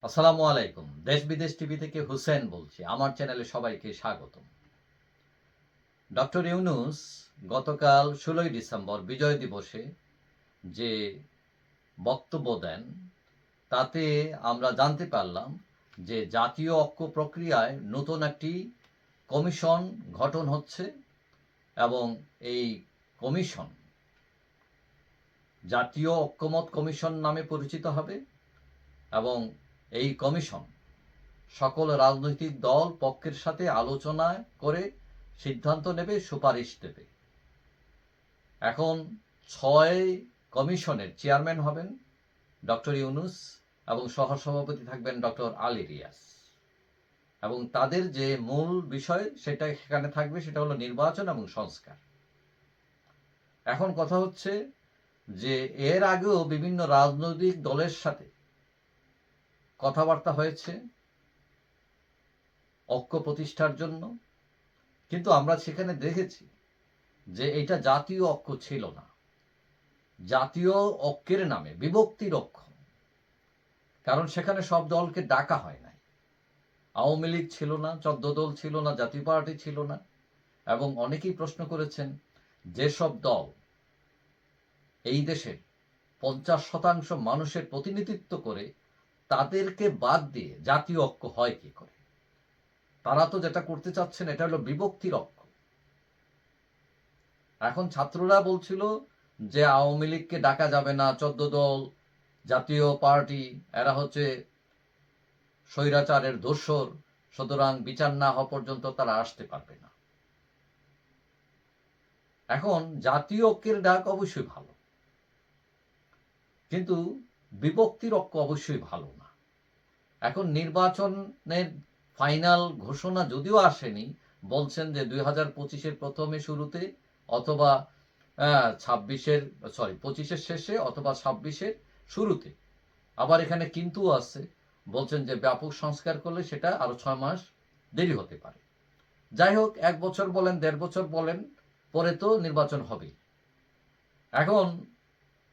আসসালামু আলাইকুম। দেশ বিদেশ টিভি থেকে হুসেন বলছি। আমার চ্যানেলে সবাইকে স্বাগতম। ডক্টর ইউনূস গতকাল ১৬ই ডিসেম্বর বিজয় দিবসে যে বক্তব্য দেন, তাতে আমরা জানতে পারলাম যে জাতীয় ঐক্য প্রক্রিয়ায় নতুন একটি কমিশন গঠন হচ্ছে এবং এই কমিশন জাতীয় ঐক্যমত কমিশন নামে পরিচিত হবে এবং এই কমিশন সকল রাজনৈতিক দল পক্ষের সাথে আলোচনা করে সিদ্ধান্ত নেবে, সুপারিশ দেবে। এখন ৬ কমিশনের চেয়ারম্যান হবেন ডক্টর ইউনূস এবং সহসভাপতি থাকবেন ডক্টর আলী রিয়াজ, এবং তাদের যে মূল বিষয় সেটা সেখানে থাকবে, সেটা হলো নির্বাচন এবং সংস্কার। এখন কথা হচ্ছে যে এর আগেও বিভিন্ন রাজনৈতিক দলের সাথে কথাবার্তা হয়েছে ঐক্য প্রতিষ্ঠার জন্য, কিন্তু আমরা সেখানে দেখেছি যে এটা জাতীয় ঐক্য ছিল না, জাতীয় ঐক্যের নামে বিভক্তির ঐক্য। কারণ সেখানে সব দলকে ডাকা হয় নাই। আওয়ামী লীগ ছিল না, ১৪ দল ছিল না, জাতীয় পার্টি ছিল না, এবং অনেকেই প্রশ্ন করেছেন যেসব দল এই দেশের ৫০% মানুষের প্রতিনিধিত্ব করে তাদেরকে বাদ দিয়ে জাতীয় ঐক্য হয় কি করে? তারা তো যেটা করতে চাচ্ছেন এটা হলো বিভক্তির ঐক্য। এখন ছাত্ররা বলছিল যে আওয়ামী লীগকে ডাকা যাবে না, ১৪ দল, জাতীয় পার্টি এরা হচ্ছে স্বৈরাচারের দোসর, সুতরাং বিচার না হওয়া পর্যন্ত তারা আসতে পারবে না। এখন জাতীয় ঐক্যের ডাক অবশ্যই ভালো, কিন্তু বিভক্তির ঐক্য অবশ্যই ভালো না। এখন নির্বাচনের ফাইনাল ঘোষণা যদিও আসেনি, বলছেন যে ২০২৫-এর প্রথমে শুরুতে অথবা ২৫-এর শেষে অথবা ২৬-এর শুরুতে। আবার এখানে কিন্তু আছে, বলছেন যে ব্যাপক সংস্কার করলে সেটা আরো ৬ মাস দেরি হতে পারে। যাই হোক, ১ বছর বলেন, ১.৫ বছর বলেন, পরে তো নির্বাচন হবেই। এখন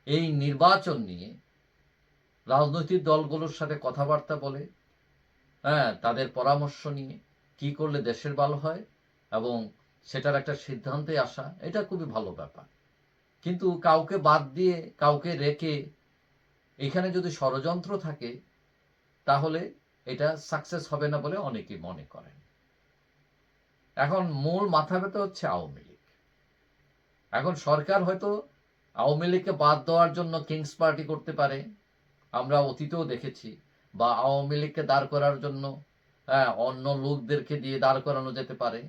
এই নির্বাচন নিয়ে রাজনৈতিক দলগুলোর সাথে কথাবার্তা বলে, তাদের পরামর্শ নিয়ে কি করলে দেশের ভালো হয় এবং সেটার একটা সিদ্ধান্তে আসা, এটা খুবই ভালো ব্যাপার। কিন্তু কাউকে বাদ দিয়ে কাউকে রেখে এখানে যদি ষড়যন্ত্র থাকে তাহলে এটা সাকসেস হবে না বলে অনেকেই মনে করেন। এখন মূল মাথা ব্যথা হচ্ছে আওয়ামী লীগ। এখন সরকার হয়তো আওয়ামী লীগকে বাদ দেওয়ার জন্য কিংস পার্টি করতে পারে, আমরা অতীতেও দেখেছি, বা আওয়ামী লীগকে দাঁড় করার জন্য অন্য লোকদেরকে দিয়ে দাঁড় করানো যেতে পারে।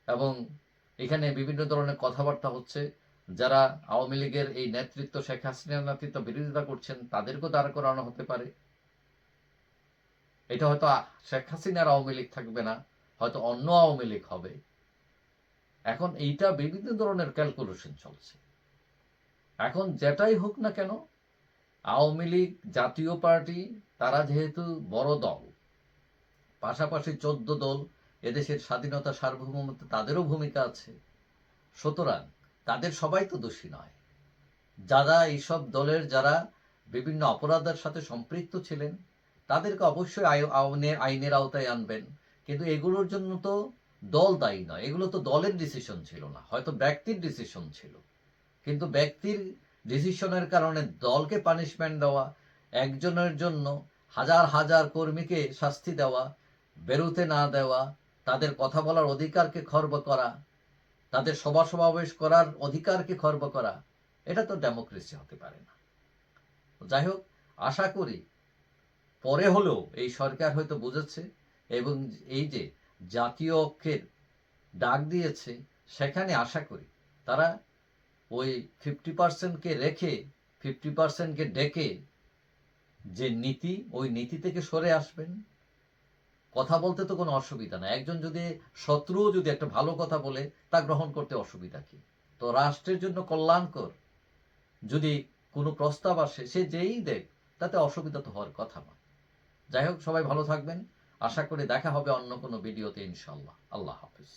এবং এখানে বিভিন্ন ধরনের কথাবার্তা হচ্ছে, যারা আওয়ামী লীগের এই নেতৃত্ব, শেখ হাসিনার নেতৃত্ব বিরোধিতা করছেন, তাদেরকেও দাঁড় করানো হতে পারে। এটা হয়তো শেখ হাসিনার আওয়ামী লীগ থাকবে না, হয়তো অন্য আওয়ামী লীগ হবে। এখন এইটা বিভিন্ন ধরনের ক্যালকুলেশন চলছে। এখন যেটাই হোক না কেন, আওয়ামী লীগ, জাতীয় পার্টি, তারা যেহেতু বড় দল, পাশাপাশি ১৪ দল, এদেশের স্বাধীনতা, সার্বভৌমত্ব তাদেরও ভূমিকা আছে। সুতরাং তাদের সবাই তো দোষী নয়। যারা এইসব দলের যারা বিভিন্ন অপরাধের সাথে সম্পৃক্ত ছিলেন তাদেরকে অবশ্যই আইনের আওতায় আনবেন, কিন্তু এগুলোর জন্য তো দল দায়ী নয়। এগুলো তো দলের ডিসিশন ছিল না, হয়তো ব্যক্তির ডিসিশন ছিল। কিন্তু ব্যক্তির ডিসিশনের কারণে দলকে পানিশমেন্ট দেওয়া, একজনের জন্য হাজার হাজার কর্মীকে শাস্তি দেওয়া, বেরোতে না দেওয়া, তাদের কথা বলার অধিকারকে খর্ব করা, তাদের সভা সমাবেশ করার অধিকারকে খর্ব করা, এটা তো ডেমোক্রেসি হতে পারে না। যাই হোক, আশা করি পরে হলেও এই সরকার হয়তো বুঝেছে, এবং এই যে জাতীয় ঐক্যের ডাক দিয়েছে, সেখানে আশা করি তারা ওই 50%কে রেখে 50%কে ডেকে যে নীতি, ওই নীতি থেকে সরে আসবেন। কথা বলতে তো কোনো অসুবিধা না, একজন যদি শত্রুও যদি একটা ভালো কথা বলে তা গ্রহণ করতে অসুবিধা কি? তো রাষ্ট্রের জন্য কল্যাণকর যদি কোনো প্রস্তাব আসে, সে যেই দেখ, তাতে অসুবিধা তো হওয়ার কথা না। যাই হোক, সবাই ভালো থাকবেন। আশা করি দেখা হবে অন্য কোনো ভিডিওতে, ইনশাআল্লাহ। আল্লাহ হাফিজ।